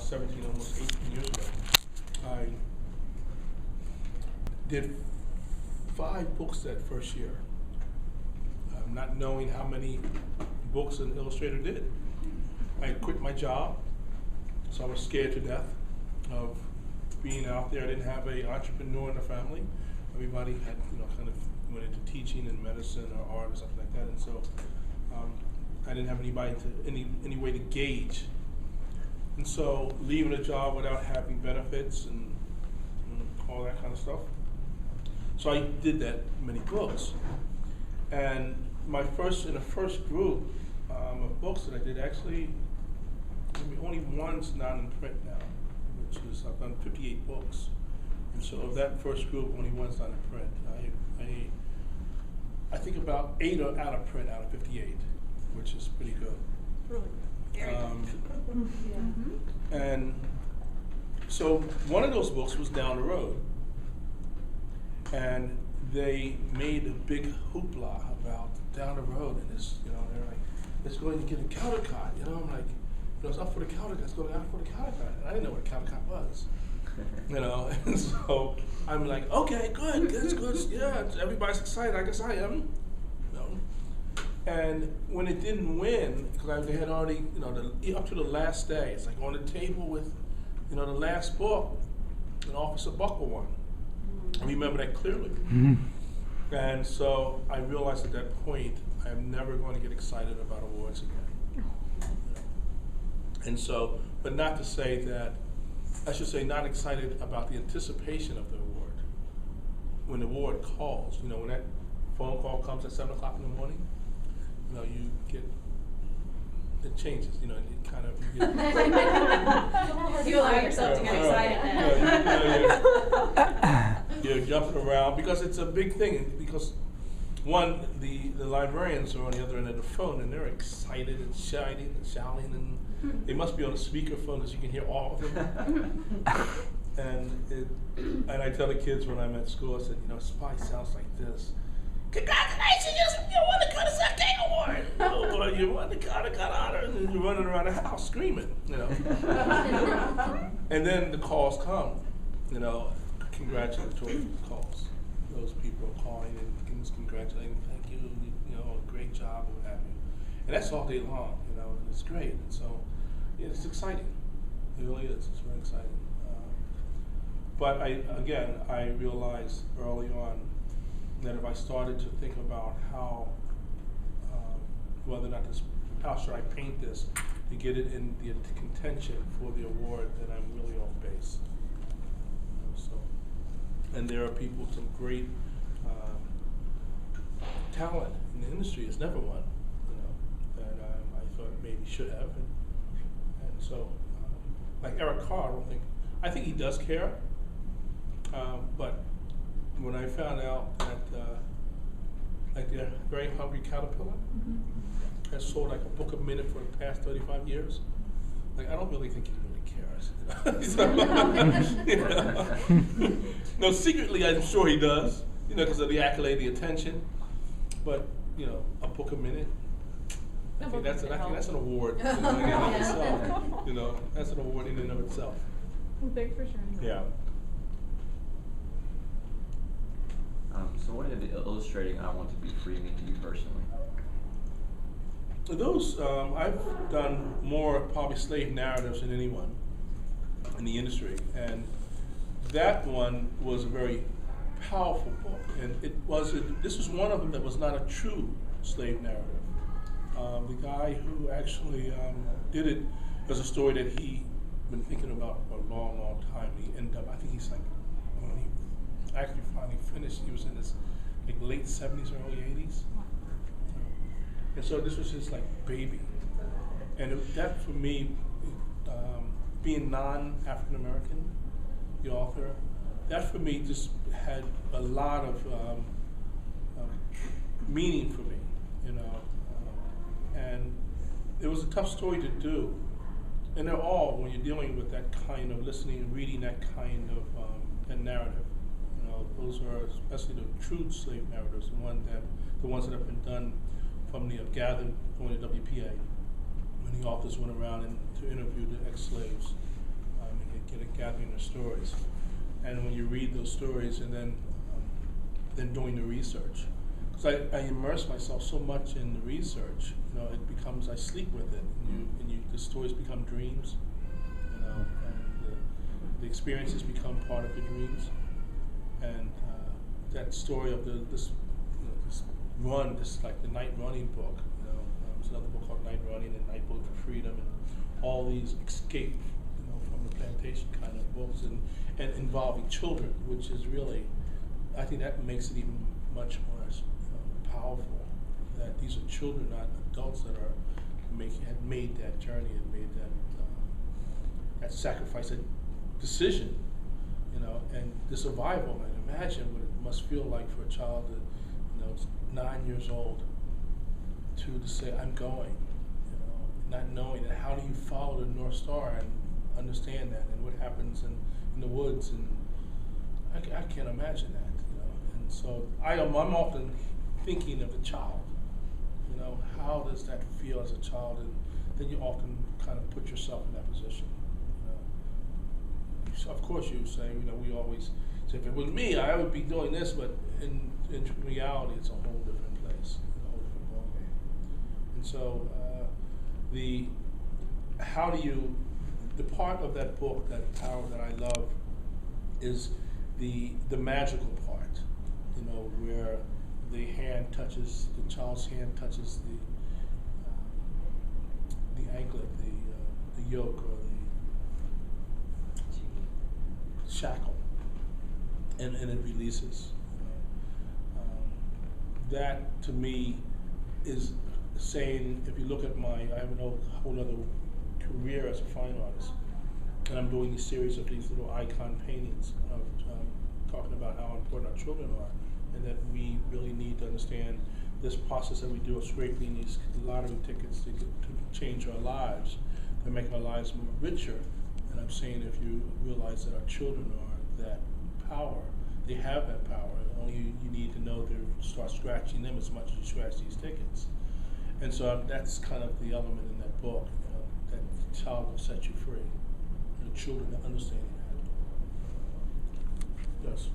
17, almost 18 years ago, I did 5 books that first year, not knowing how many books an illustrator did. I quit my job, so I was scared to death of being out there. I didn't have an entrepreneur in the family. Everybody had, kind of went into teaching and medicine or art or something like that, and so I didn't have anybody any way to gauge. And so leaving a job without having benefits and all that kind of stuff. So I did that many books, and in the first group of books that I did, actually, only one's not in print now, which is I've done 58 books, and so of that first group, only one's not in print. I think about 8 are out of print out of 58, which is pretty good. Really good. And so one of those books was Down the Road, and they made a big hoopla about Down the Road, and this, they're like, let's go ahead and get a Caldecott. I'm like, it's up for the Caldecott. Let's go out for the Caldecott. And I didn't know what a Caldecott was. And so I'm like, okay, good, that's good. Yeah, everybody's excited. I guess I am. And when it didn't win, because they had already, up to the last day, it's like on the table with, the last book, an Officer Buckle won. I remember that clearly. And so I realized at that point, I'm never going to get excited about awards again. And so, but not to say that, I should say not excited about the anticipation of the award. When the award calls, when that phone call comes at 7 o'clock in the morning, you get, it changes, it kind of, you get. You allow yourself to get excited. You're jumping around because it's a big thing, because one, the librarians are on the other end of the phone and they're excited and shouting and they must be on a speakerphone because you can hear all of them. And I tell the kids when I'm at school, I said, Spy sounds like this. Congratulations, you won the Caldecott King Award! Or you won the Caldecott Honor, and you're running around the house screaming, And then the calls come, congratulatory calls. Those people are calling and congratulating, thank you, great job, what have you. And that's all day long, and it's great. And so, it's exciting. It really is, it's very exciting. But I realized early on that if I started to think about how, whether or not how should I paint this to get it in the contention for the award, then I'm really off base. And there are people, some great talent in the industry has never won, that I thought maybe should have. And so, like Eric Carr, I think he does care, but when I found out that like the Very Hungry Caterpillar has sold like a book a minute for the past 35 years, like I don't really think he really cares. No, secretly I'm sure he does, because of the accolade, the attention. But a book a minute, I think that's an award in and of itself. That's an award in and of itself. Well, thanks for sharing that. Yeah. So what did illustrating I Want to Be Free mean to you personally? Those, I've done more probably slave narratives than anyone in the industry, and that one was a very powerful book, and this was one of them that was not a true slave narrative. The guy who actually did it was a story that he'd been thinking about for a long, long time. He ended up, I think he's like, when he actually finally finished, he was in his late 70s or early 80s. And so this was his baby. And that for me, being non-African American, the author, that for me just had a lot of meaning for me, and it was a tough story to do. And they're all, when you're dealing with that kind of listening and reading that kind of that narrative, those are especially the true slave narratives, the ones that have been done from the gathered from the WPA, when the authors went around to interview the ex-slaves gathering their stories. And when you read those stories and then doing the research, because I immerse myself so much in the research, it becomes, I sleep with it, and the stories become dreams, and the experiences become part of your dreams, and that story of this run, like the night running book, there's another book called Night Running and Night Boat for Freedom, and all these escape, from the plantation kind of books, and involving children, which is really, I think that makes it even much more powerful, that these are children, not adults, that have made that journey and made that sacrifice, that decision, and the survival. And imagine what it must feel like for a child that, 9 years old, to say, I'm going, not knowing that. How do you follow the North Star and understand that, and what happens in the woods, and I can't imagine that, and so I'm often thinking of the child, how does that feel as a child, and then you often kind of put yourself in that position. So of course you say, we always say, if it was me, I would be doing this, but in reality, it's a whole different place, a whole different ballgame. And so the part of that book, that power that I love, is the magical part, where the child's hand touches the anklet, the yoke, or the shackle, and it releases. That to me is saying, if you look at I have a whole other career as a fine artist, and I'm doing these series of these little icon paintings of talking about how important our children are, and that we really need to understand this process that we do of scraping these lottery tickets to change our lives, to make our lives more richer. And I'm saying, if you realize that our children are that power, they have that power, only you need to know to start scratching them as much as you scratch these tickets. And so that's kind of the element in that book, that the child will set you free. The children are understanding that. Yes.